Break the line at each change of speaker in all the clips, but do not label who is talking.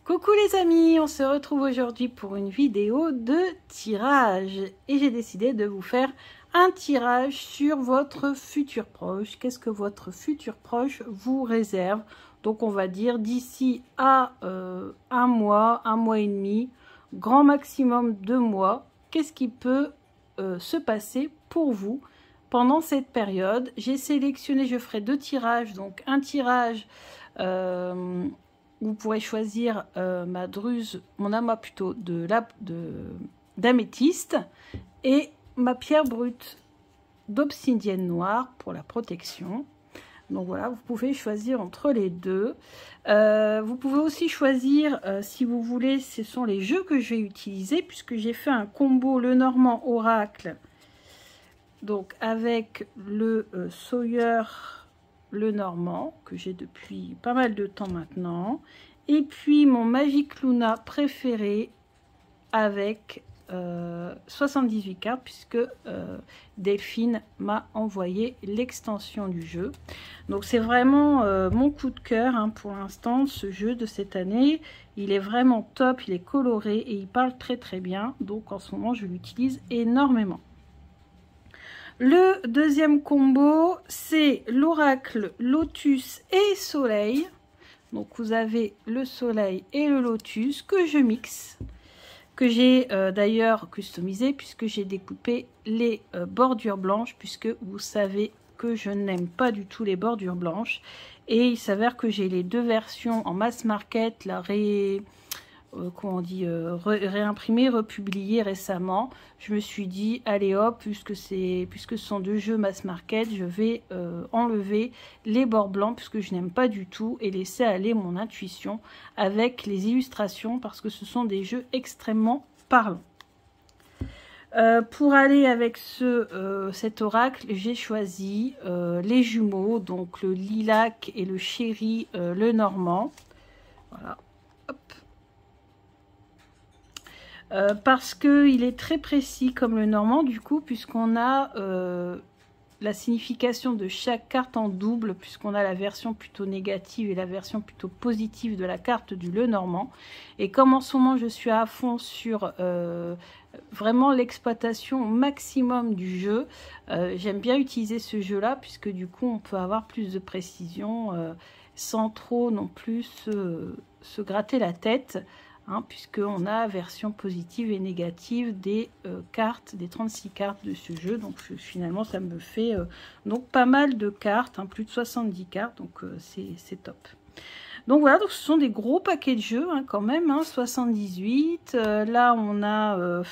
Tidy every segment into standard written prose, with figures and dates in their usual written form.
Coucou les amis, on se retrouve aujourd'hui pour une vidéo de tirage et j'ai décidé de vous faire un tirage sur votre futur proche. Qu'est-ce que votre futur proche vous réserve? Donc on va dire d'ici à un mois et demi, grand maximum 2 mois. Qu'est-ce qui peut se passer pour vous pendant cette période? J'ai sélectionné, je ferai 2 tirages, donc un tirage vous pourrez choisir ma druse, mon amas plutôt d'améthyste et ma pierre brute d'obsidienne noire pour la protection. Donc voilà, vous pouvez choisir entre les deux. Vous pouvez aussi choisir, si vous voulez, ce sont les jeux que je vais utiliser puisque j'ai fait un combo Lenormand Oracle. Donc avec le Sawyer Lenormand que j'ai depuis pas mal de temps maintenant, et puis mon Magic Luna préféré avec 78 cartes puisque Delphine m'a envoyé l'extension du jeu. Donc c'est vraiment mon coup de cœur hein, pour l'instant, ce jeu de cette année. Il est vraiment top, il est coloré et il parle très très bien, donc en ce moment je l'utilise énormément. Le deuxième combo, c'est l'oracle Lotus et Soleil. Donc vous avez le Soleil et le Lotus que je mixe, que j'ai d'ailleurs customisé puisque j'ai découpé les bordures blanches, puisque vous savez que je n'aime pas du tout les bordures blanches. Et il s'avère que j'ai les deux versions en mass market, la comment on dit, réimprimé, republié récemment. Je me suis dit, allez hop, puisque ce sont deux jeux mass market, je vais enlever les bords blancs, puisque je n'aime pas du tout, et laisser aller mon intuition avec les illustrations, parce que ce sont des jeux extrêmement parlants. Pour aller avec cet oracle, j'ai choisi les jumeaux, donc le lilac et le chéri Lenormand. Voilà. Parce qu'il est très précis comme le normand du coup, puisqu'on a la signification de chaque carte en double, puisqu'on a la version plutôt négative et la version plutôt positive de la carte du Lenormand. Et comme en ce moment je suis à fond sur vraiment l'exploitation maximum du jeu, j'aime bien utiliser ce jeu là, puisque du coup on peut avoir plus de précision sans trop non plus se gratter la tête. Hein, puisqu'on a version positive et négative des cartes, des 36 cartes de ce jeu. Donc finalement ça me fait donc pas mal de cartes, hein, plus de 70 cartes, donc c'est top. Donc voilà, donc ce sont des gros paquets de jeux hein, quand même, hein, 78. Là on a,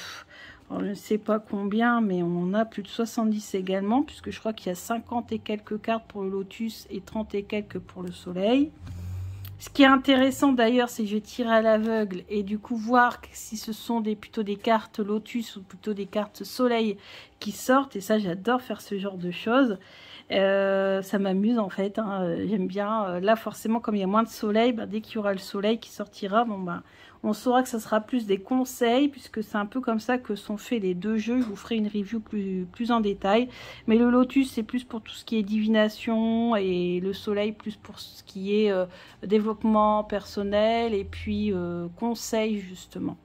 je ne sais pas combien, mais on a plus de 70 également, puisque je crois qu'il y a 50 et quelques cartes pour le Lotus et 30 et quelques pour le Soleil. Ce qui est intéressant d'ailleurs, c'est que je vais tirer à l'aveugle et du coup voir si ce sont plutôt des cartes Lotus ou plutôt des cartes Soleil qui sortent. Et ça, j'adore faire ce genre de choses. Ça m'amuse en fait, hein. J'aime bien. Là, forcément, comme il y a moins de soleil, bah, dès qu'il y aura le soleil qui sortira, bon, bah, on saura que ça sera plus des conseils, puisque c'est un peu comme ça que sont faits les deux jeux. Je vous ferai une review plus en détail. Mais le Lotus, c'est plus pour tout ce qui est divination, et le soleil, plus pour ce qui est développement personnel, et puis conseils, justement.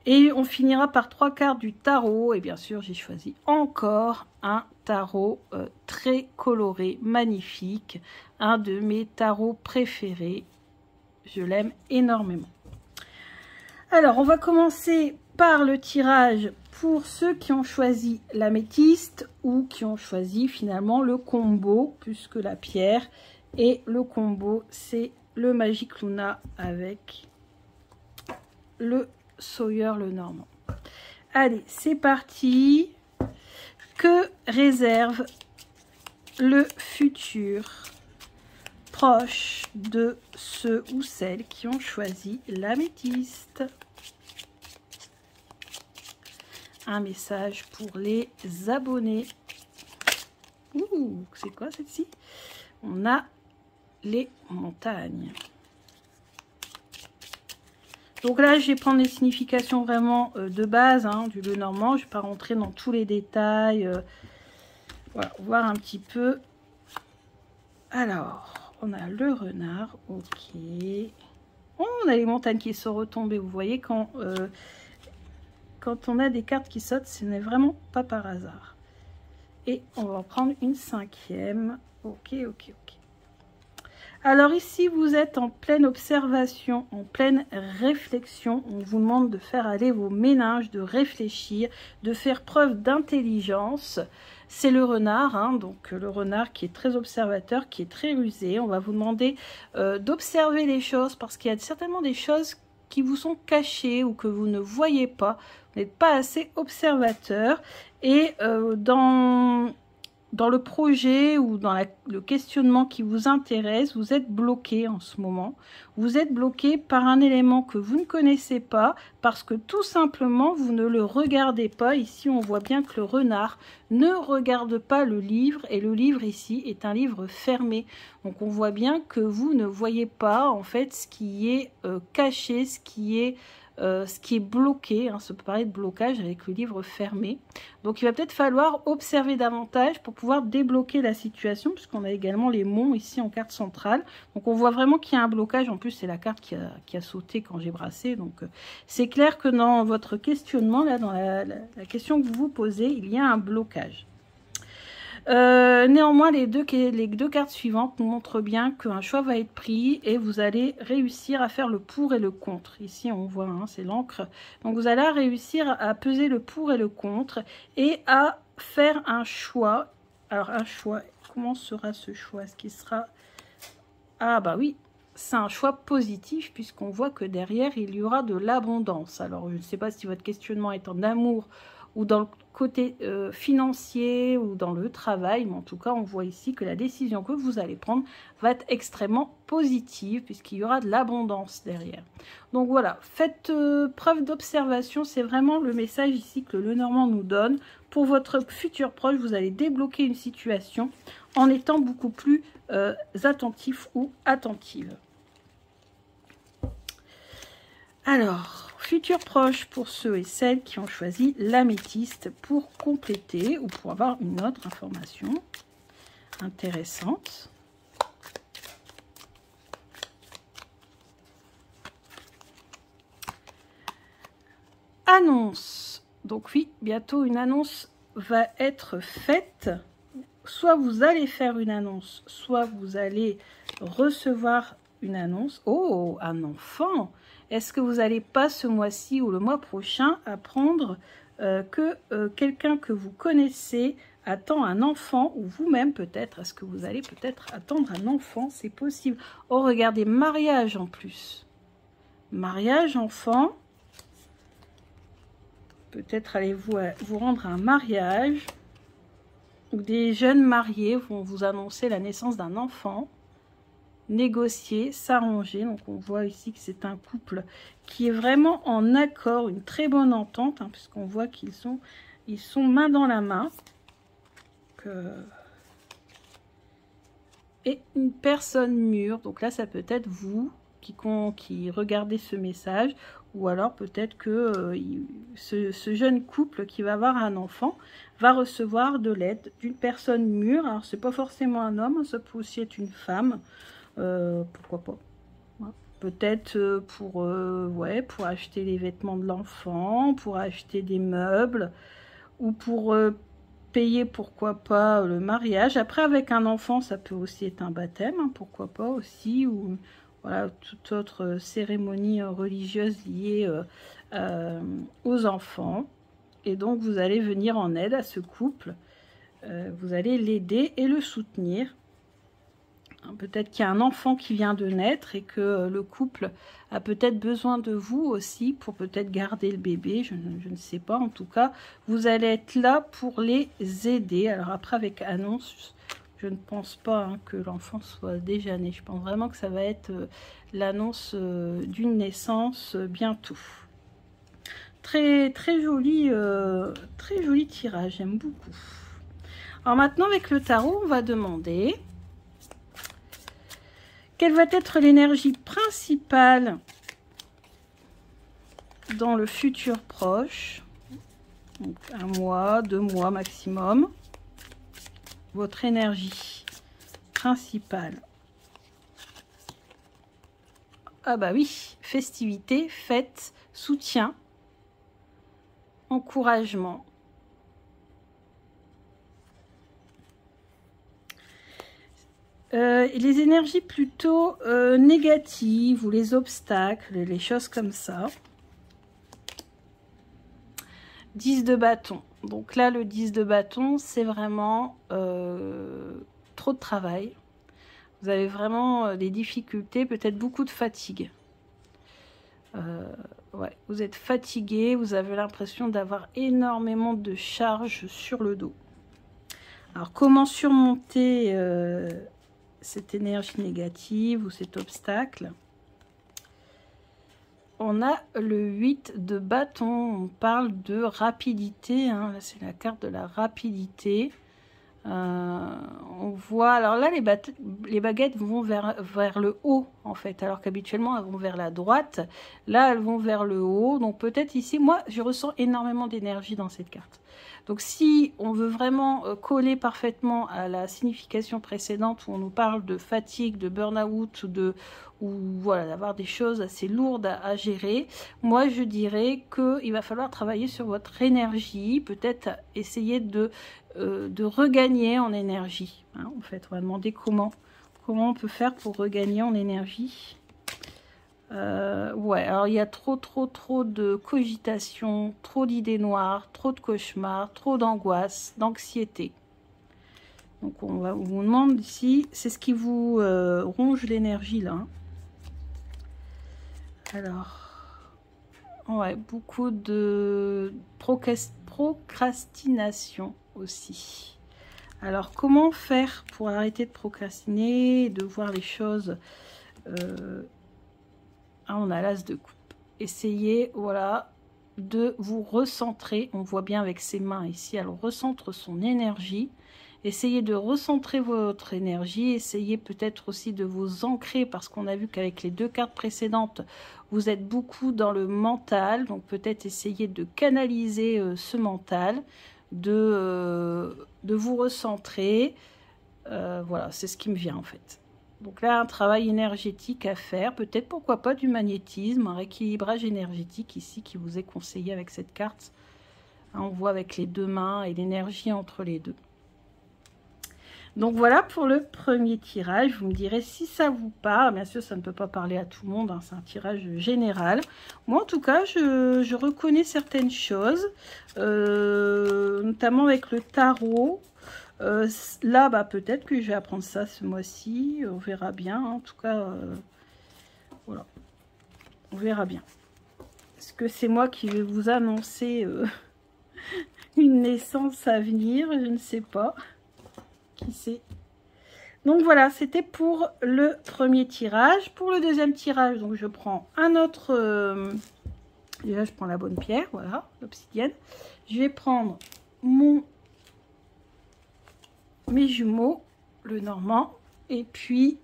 Et on finira par 3 cartes du tarot. Et bien sûr, j'ai choisi encore un tarot très coloré, magnifique. Un de mes tarots préférés. Je l'aime énormément. Alors, on va commencer par le tirage pour ceux qui ont choisi l'améthyste ou qui ont choisi finalement le combo plus que la pierre. Et le combo, c'est le Magic Luna avec le Sawyer Lenormand. Allez, c'est parti. Que réserve le futur proche de ceux ou celles qui ont choisi l'améthyste? Un message pour les abonnés. Ouh, c'est quoi celle-ci? On a les montagnes. Donc là, je vais prendre les significations vraiment de base hein, du Lenormand. Je ne vais pas rentrer dans tous les détails. Voilà, voir un petit peu. Alors, on a le renard. Ok. Oh, on a les montagnes qui sont retombées. Vous voyez, quand on a des cartes qui sautent, ce n'est vraiment pas par hasard. Et on va en prendre une 5e. Ok, ok, ok. Alors ici, vous êtes en pleine observation, en pleine réflexion. On vous demande de faire aller vos méninges, de réfléchir, de faire preuve d'intelligence. C'est le renard, hein, donc le renard qui est très observateur, qui est très rusé. On va vous demander d'observer les choses parce qu'il y a certainement des choses qui vous sont cachées ou que vous ne voyez pas. Vous n'êtes pas assez observateur. Et dans le projet ou dans le questionnement qui vous intéresse, vous êtes bloqué en ce moment. Vous êtes bloqué par un élément que vous ne connaissez pas parce que tout simplement, vous ne le regardez pas. Ici, on voit bien que le renard ne regarde pas le livre et le livre ici est un livre fermé. Donc, on voit bien que vous ne voyez pas en fait ce qui est caché, ce qui est bloqué, hein, ça peut parler de blocage avec le livre fermé. Donc il va peut-être falloir observer davantage pour pouvoir débloquer la situation, puisqu'on a également les monts ici en carte centrale. Donc on voit vraiment qu'il y a un blocage. En plus, c'est la carte qui a sauté quand j'ai brassé. Donc c'est clair que dans votre questionnement, là, dans la question que vous vous posez, il y a un blocage. Néanmoins, les deux cartes suivantes nous montrent bien qu'un choix va être pris et vous allez réussir à faire le pour et le contre. Ici, on voit, hein, c'est l'encre. Donc, vous allez réussir à peser le pour et le contre et à faire un choix. Alors, un choix, comment sera ce choix? Est-ce qu'il sera... Ah, bah oui, c'est un choix positif puisqu'on voit que derrière, il y aura de l'abondance. Alors, je ne sais pas si votre questionnement est en amour ou dans le côté financier ou dans le travail, mais en tout cas on voit ici que la décision que vous allez prendre va être extrêmement positive puisqu'il y aura de l'abondance derrière. Donc voilà, faites preuve d'observation, c'est vraiment le message ici que le Normand nous donne. Pour votre futur proche, vous allez débloquer une situation en étant beaucoup plus attentif ou attentive. Alors, futur proche pour ceux et celles qui ont choisi l'améthyste pour compléter ou pour avoir une autre information intéressante. Annonce. Donc oui, bientôt une annonce va être faite. Soit vous allez faire une annonce, soit vous allez recevoir une annonce. Oh, un enfant! Est-ce que vous n'allez pas ce mois-ci ou le mois prochain apprendre que quelqu'un que vous connaissez attend un enfant, ou vous-même peut-être? Est-ce que vous allez peut-être attendre un enfant? C'est possible. Oh, regardez, mariage en plus. Mariage, enfant. Peut-être allez-vous vous rendre à un mariage. Ou des jeunes mariés vont vous annoncer la naissance d'un enfant. Négocier, s'arranger. Donc on voit ici que c'est un couple qui est vraiment en accord, une très bonne entente, hein, puisqu'on voit qu'ils sont main dans la main. Et une personne mûre. Donc là, ça peut être vous qui regardez ce message, ou alors peut-être que ce jeune couple qui va avoir un enfant va recevoir de l'aide d'une personne mûre. Alors c'est pas forcément un homme, ça peut aussi être une femme. Pourquoi pas, ouais. Peut-être pour acheter les vêtements de l'enfant, pour acheter des meubles ou pour payer, pourquoi pas, le mariage. Après, avec un enfant, ça peut aussi être un baptême, hein, pourquoi pas aussi, ou voilà, toute autre cérémonie religieuse liée aux enfants. Et donc vous allez venir en aide à ce couple, vous allez l'aider et le soutenir. Peut-être qu'il y a un enfant qui vient de naître et que le couple a peut-être besoin de vous aussi pour peut-être garder le bébé, je ne sais pas. En tout cas, vous allez être là pour les aider. Alors après, avec annonce, je ne pense pas que l'enfant soit déjà né. Je pense vraiment que ça va être l'annonce d'une naissance bientôt. Très joli tirage, j'aime beaucoup. Alors maintenant, avec le tarot, on va demander... quelle va être l'énergie principale dans le futur proche? Donc 1 mois, 2 mois maximum. Votre énergie principale Ah bah oui, festivité, fête, soutien, encouragement. Les énergies plutôt négatives ou les obstacles, les choses comme ça. 10 de bâton. Donc là, le 10 de bâton, c'est vraiment trop de travail. Vous avez vraiment des difficultés, peut-être beaucoup de fatigue. Ouais, vous êtes fatigué, vous avez l'impression d'avoir énormément de charges sur le dos. Alors, comment surmonter cette énergie négative ou cet obstacle? On a le 8 de bâton, on parle de rapidité, hein. Là c'est la carte de la rapidité. On voit, alors là les baguettes vont vers le haut en fait, alors qu'habituellement elles vont vers la droite. Là elles vont vers le haut, donc peut-être ici, moi je ressens énormément d'énergie dans cette carte. Donc si on veut vraiment coller parfaitement à la signification précédente où on nous parle de fatigue, de burn-out ou voilà, d'avoir des choses assez lourdes à gérer, moi je dirais qu'il va falloir travailler sur votre énergie, peut-être essayer de regagner en énergie. Hein, en fait, on va demander comment on peut faire pour regagner en énergie. Ouais, alors il y a trop de cogitation, trop d'idées noires, trop de cauchemars, trop d'angoisse, d'anxiété. Donc on vous demande ici, c'est ce qui vous ronge l'énergie là. Alors, ouais, beaucoup de procrastination aussi. Alors, comment faire pour arrêter de procrastiner, de voir les choses ah, on a l'as de coupe. Essayez, voilà, de vous recentrer. On voit bien avec ses mains ici, elle recentre son énergie. Essayez de recentrer votre énergie. Essayez peut-être aussi de vous ancrer parce qu'on a vu qu'avec les deux cartes précédentes, vous êtes beaucoup dans le mental. Donc peut-être essayer de canaliser ce mental, de vous recentrer. Voilà, c'est ce qui me vient en fait. Donc là, un travail énergétique à faire. Peut-être, pourquoi pas, du magnétisme, un rééquilibrage énergétique ici qui vous est conseillé avec cette carte. Hein, on voit avec les deux mains et l'énergie entre les deux. Donc voilà pour le premier tirage. Vous me direz si ça vous parle. Bien sûr, ça ne peut pas parler à tout le monde. Hein, c'est un tirage général. Moi, en tout cas, je reconnais certaines choses. Notamment avec le tarot. Là, bah, peut-être que je vais apprendre ça ce mois-ci. On verra bien. Hein. En tout cas, voilà. On verra bien. Est-ce que c'est moi qui vais vous annoncer une naissance à venir? Je ne sais pas. Qui sait? Donc voilà, c'était pour le premier tirage. Pour le deuxième tirage, donc je prends un autre... déjà, je prends la bonne pierre. Voilà, l'obsidienne. Je vais prendre mes jumeaux, le normand, et puis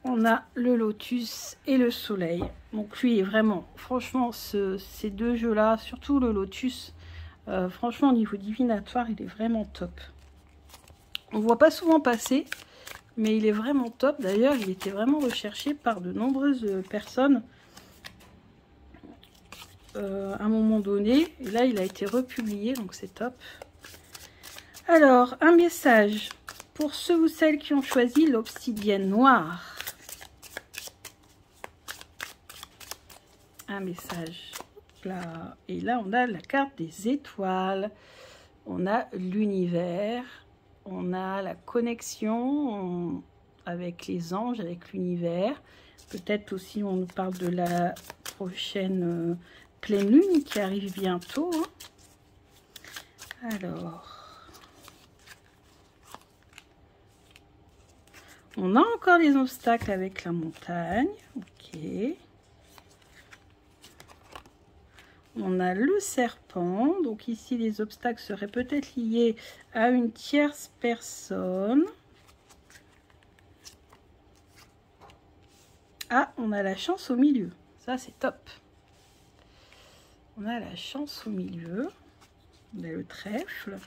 on a le lotus et le soleil. Donc lui est vraiment, franchement, ces deux jeux là, surtout le lotus, franchement au niveau divinatoire il est vraiment top. On ne voit pas souvent passer, mais il est vraiment top. D'ailleurs il était vraiment recherché par de nombreuses personnes à un moment donné, et là il a été republié, donc c'est top. Alors, un message pour ceux ou celles qui ont choisi l'obsidienne noire. Un message. Là. Et là, on a la carte des étoiles. On a l'univers. On a la connexion avec les anges, avec l'univers. Peut-être aussi, on nous parle de la prochaine pleine lune qui arrive bientôt. Hein. Alors... on a encore des obstacles avec la montagne. Ok. On a le serpent. Donc ici, les obstacles seraient peut-être liés à une tierce personne. Ah, on a la chance au milieu. Ça, c'est top. On a la chance au milieu. On a le trèfle.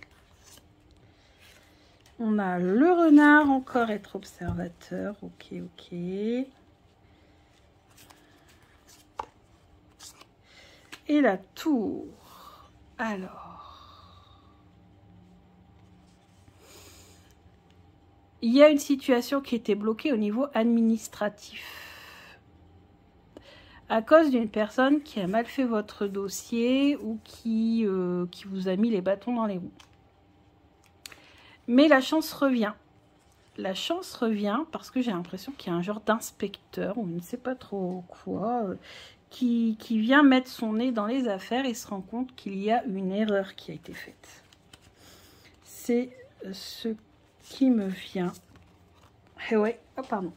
On a le renard, encore être observateur. Ok, ok. et la tour. Alors, il y a une situation qui était bloquée au niveau administratif à cause d'une personne qui a mal fait votre dossier ou qui vous a mis les bâtons dans les roues. Mais la chance revient. La chance revient parce que j'ai l'impression qu'il y a un genre d'inspecteur, ou je ne sais pas trop quoi, qui vient mettre son nez dans les affaires et se rend compte qu'il y a une erreur qui a été faite. C'est ce qui me vient. Et ouais, oh pardon,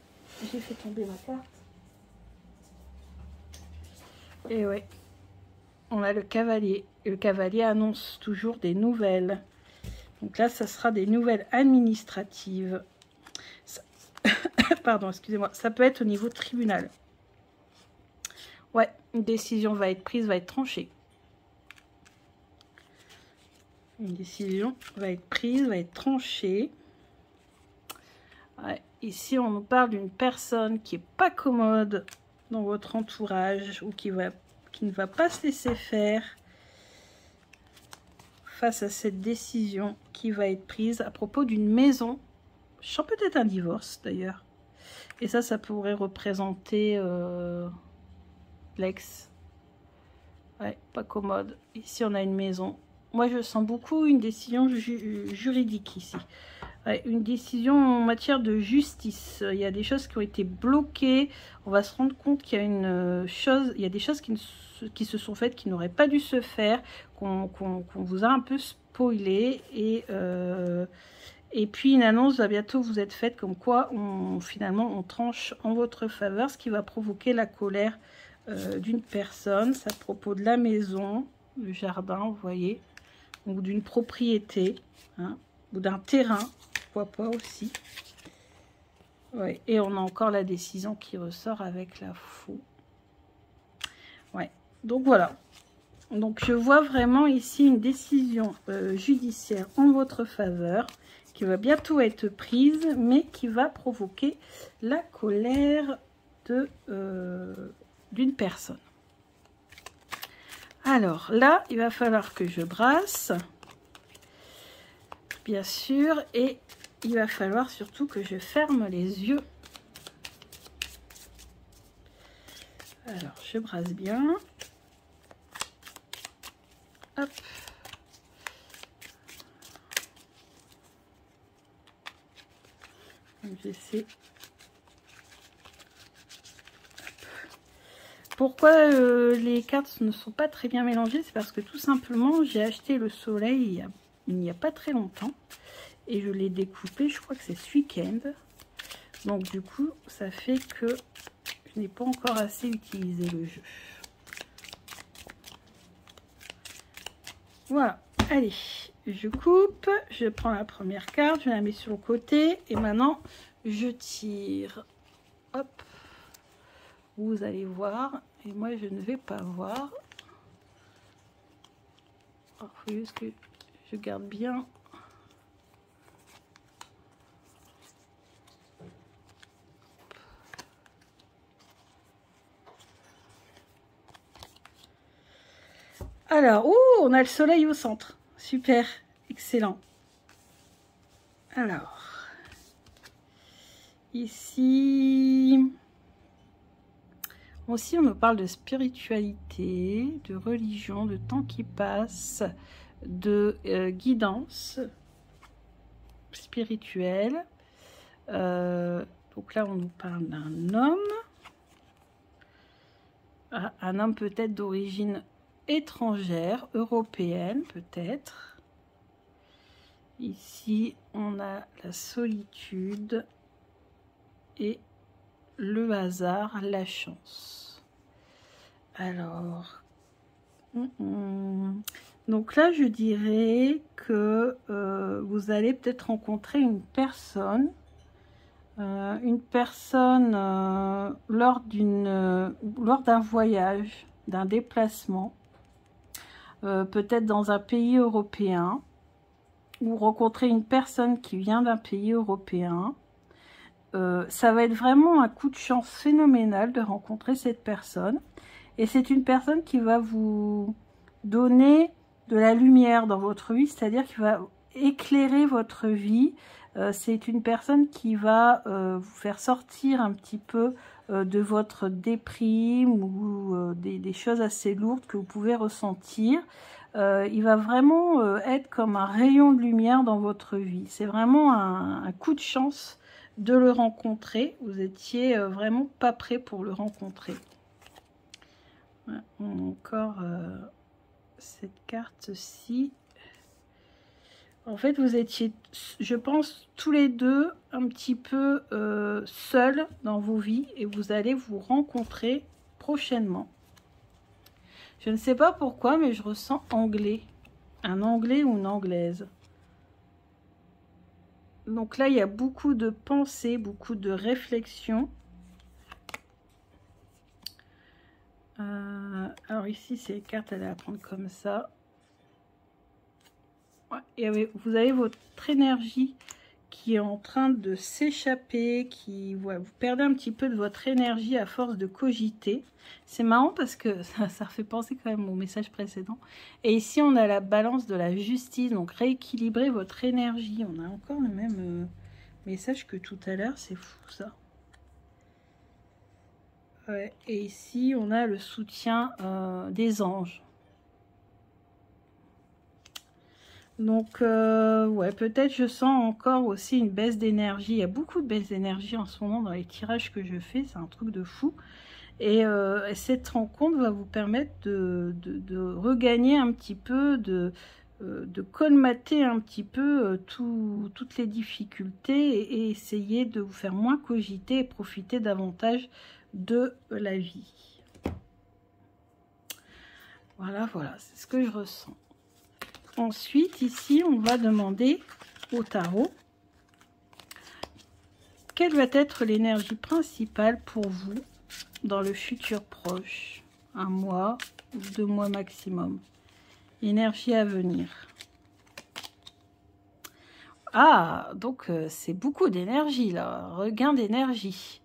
j'ai fait tomber ma carte. Et ouais, on a le cavalier. Le cavalier annonce toujours des nouvelles. Donc là, ça sera des nouvelles administratives. Ça... Pardon, excusez-moi. Ça peut être au niveau tribunal. Ouais, une décision va être prise, va être tranchée. Une décision va être prise, va être tranchée. Ouais, ici, on nous parle d'une personne qui n'est pas commode dans votre entourage ou qui ne va pas se laisser faire face à cette décision qui va être prise à propos d'une maison. Je sens peut-être un divorce d'ailleurs. Et ça pourrait représenter l'ex. Ouais, pas commode. Ici, on a une maison. Moi, je sens beaucoup une décision juridique ici. Ouais, une décision en matière de justice. Il y a des choses qui ont été bloquées. On va se rendre compte qu'il y a il y a des choses qui se sont faites qui n'auraient pas dû se faire, qu'on vous a un peu spoilé. Et puis une annonce va bientôt vous être faite comme quoi finalement on tranche en votre faveur, ce qui va provoquer la colère d'une personne. C'est à propos de la maison, du jardin, vous voyez, ou d'une propriété, hein, ou d'un terrain. Pourquoi pas aussi. Ouais, et on a encore la décision qui ressort avec la faux. Ouais, donc voilà. Donc je vois vraiment ici une décision judiciaire en votre faveur qui va bientôt être prise, mais qui va provoquer la colère d'une personne. Alors là, il va falloir que je brasse, bien sûr, et il va falloir surtout que je ferme les yeux. Alors, je brasse bien. Hop. J'essaie. Pourquoi les cartes ne sont pas très bien mélangées? C'est parce que tout simplement, j'ai acheté le soleil il n'y a pas très longtemps. Et je l'ai découpé, je crois que c'est ce week-end. Donc du coup, ça fait que je n'ai pas encore assez utilisé le jeu. Voilà, allez, je coupe, je prends la première carte, je la mets sur le côté. Et maintenant, je tire. Hop, vous allez voir. Et moi, je ne vais pas voir. Il faut juste que je garde bien. Alors, on a le soleil au centre. Super, excellent. Alors, ici, aussi on me parle de spiritualité, de religion, de temps qui passe, de guidance spirituelle. Donc là, on nous parle d'un homme. Un homme peut-être d'origine étrangère, européenne peut-être. Ici, on a la solitude et le hasard, la chance. Alors, donc là, je dirais que vous allez peut-être rencontrer une personne lors d'un voyage, d'un déplacement, peut-être dans un pays européen, ou rencontrer une personne qui vient d'un pays européen ça va être vraiment un coup de chance phénoménal de rencontrer cette personne. Et c'est une personne qui va vous donner de la lumière dans votre vie, c'est-à-dire qui va éclairer votre vie. C'est une personne qui va vous faire sortir un petit peu de votre déprime ou des choses assez lourdes que vous pouvez ressentir. Il va vraiment être comme un rayon de lumière dans votre vie. C'est vraiment un coup de chance de le rencontrer. Vous étiez vraiment pas prêt pour le rencontrer. Ouais, on a encore cette carte-ci. En fait, vous étiez, je pense, tous les deux un petit peu seuls dans vos vies et vous allez vous rencontrer prochainement. Je ne sais pas pourquoi, mais je ressens anglais. Un anglais ou une anglaise. Donc là, il y a beaucoup de pensées, beaucoup de réflexions. Alors ici, ces cartes, elle va prendre comme ça. Ouais, et vous avez votre énergie qui est en train de s'échapper, qui ouais, vous perdez un petit peu de votre énergie à force de cogiter. C'est marrant parce que ça fait penser quand même au message précédent. Et ici, on a la balance de la justice, donc rééquilibrer votre énergie. On a encore le même message que tout à l'heure, c'est fou ça. Ouais, et ici, on a le soutien des anges. Donc, ouais, peut-être je sens encore aussi une baisse d'énergie. Il y a beaucoup de baisse d'énergie en ce moment dans les tirages que je fais. C'est un truc de fou. Et cette rencontre va vous permettre de regagner un petit peu, de colmater un petit peu toutes les difficultés et essayer de vous faire moins cogiter et profiter davantage de la vie. Voilà, voilà, c'est ce que je ressens. Ensuite, ici, on va demander au tarot quelle va être l'énergie principale pour vous dans le futur proche, 1 mois ou 2 mois maximum. Énergie à venir. Ah, donc c'est beaucoup d'énergie là, regain d'énergie.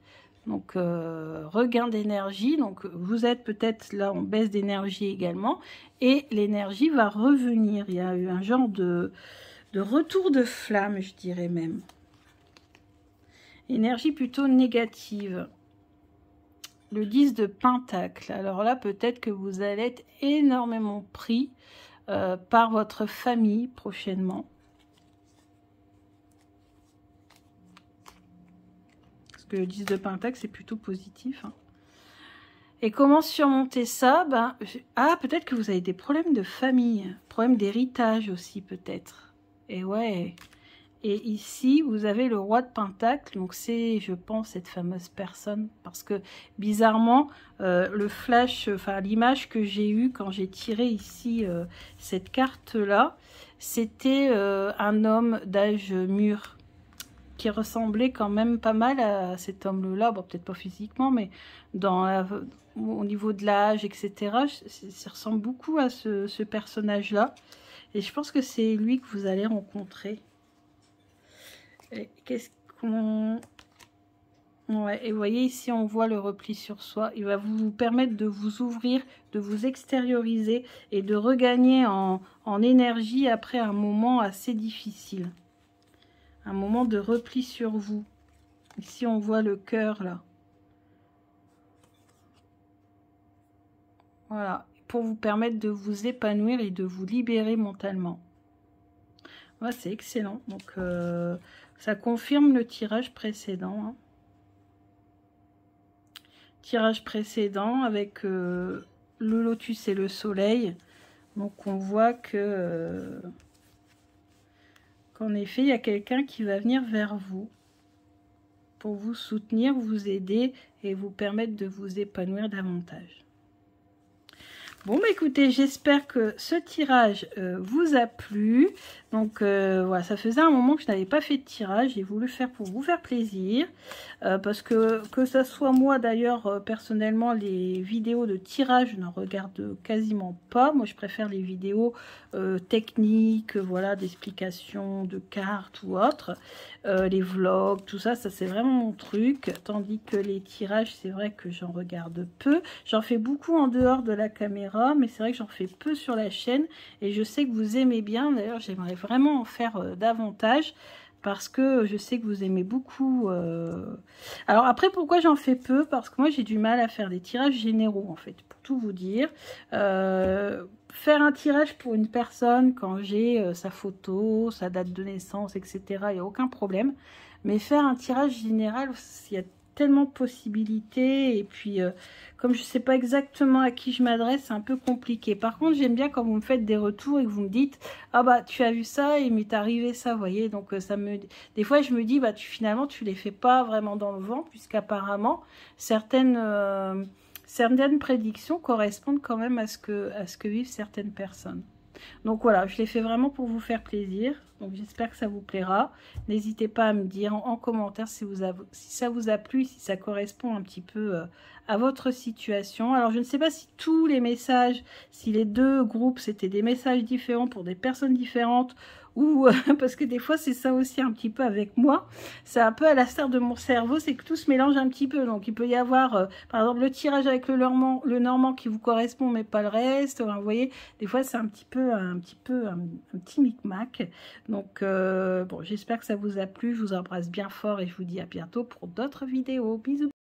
Donc regain d'énergie, donc vous êtes peut-être là en baisse d'énergie également, et l'énergie va revenir. Il y a eu un genre de retour de flamme, je dirais même. Énergie plutôt négative. Le 10 de Pentacle. Alors là, peut-être que vous allez être énormément pris par votre famille prochainement. Parce que le 10 de Pentacle, c'est plutôt positif. Hein. Et comment surmonter ça? Ah, peut-être que vous avez des problèmes de famille, problèmes d'héritage aussi peut-être. Et ouais. Et ici, vous avez le roi de Pentacle. Donc c'est, je pense, cette fameuse personne. Parce que bizarrement, le flash, enfin l'image que j'ai eue quand j'ai tiré ici cette carte-là, c'était un homme d'âge mûr qui ressemblait quand même pas mal à cet homme-là. Bon, peut-être pas physiquement, mais au niveau de l'âge, etc. Ça ressemble beaucoup à ce personnage-là. Et je pense que c'est lui que vous allez rencontrer. Qu'est-ce qu'on... Ouais, et vous voyez ici, on voit le repli sur soi. Il va vous permettre de vous ouvrir, de vous extérioriser et de regagner en énergie après un moment assez difficile. Un moment de repli sur vous. Ici, on voit le cœur, là. Voilà, pour vous permettre de vous épanouir et de vous libérer mentalement. Ouais, c'est excellent. Donc, ça confirme le tirage précédent. Hein. Tirage précédent avec le lotus et le soleil. Donc, on voit que qu'en effet, il y a quelqu'un qui va venir vers vous pour vous soutenir, vous aider et vous permettre de vous épanouir davantage. Bon, bah écoutez, j'espère que ce tirage vous a plu. Donc, voilà, ça faisait un moment que je n'avais pas fait de tirage. J'ai voulu faire pour vous faire plaisir. parce que ça soit moi d'ailleurs, personnellement, les vidéos de tirage, je n'en regarde quasiment pas. Moi, je préfère les vidéos techniques, voilà, d'explications de cartes ou autres. Les vlogs, tout ça, ça c'est vraiment mon truc. Tandis que les tirages, c'est vrai que j'en regarde peu. J'en fais beaucoup en dehors de la caméra, mais c'est vrai que j'en fais peu sur la chaîne. Et je sais que vous aimez bien. D'ailleurs, j'aimerais vraiment en faire davantage. Parce que je sais que vous aimez beaucoup. Alors après, pourquoi j'en fais peu? Parce que moi, j'ai du mal à faire des tirages généraux, en fait, pour tout vous dire. Faire un tirage pour une personne quand j'ai sa photo, sa date de naissance, etc., il n'y a aucun problème. Mais faire un tirage général, il y a tellement de possibilités. Et puis, comme je ne sais pas exactement à qui je m'adresse, c'est un peu compliqué. Par contre, j'aime bien quand vous me faites des retours et que vous me dites « Ah bah, tu as vu ça et m'est arrivé ça, vous voyez ?» Donc, des fois, je me dis « Bah, finalement, tu les fais pas vraiment dans le vent, puisqu'apparemment, certaines prédictions correspondent quand même à ce que vivent certaines personnes. » Donc voilà, je l'ai fait vraiment pour vous faire plaisir. Donc j'espère que ça vous plaira. N'hésitez pas à me dire en commentaire si ça vous a plu, si ça correspond un petit peu à votre situation. Alors je ne sais pas si tous les messages, si les deux groupes c'était des messages différents pour des personnes différentes, ou parce que des fois c'est ça aussi un petit peu avec moi, c'est un peu à la star de mon cerveau, c'est que tout se mélange un petit peu. Donc il peut y avoir par exemple le tirage avec le normand qui vous correspond mais pas le reste. Enfin, vous voyez, des fois c'est un petit micmac. Donc bon, j'espère que ça vous a plu, je vous embrasse bien fort et je vous dis à bientôt pour d'autres vidéos. Bisous.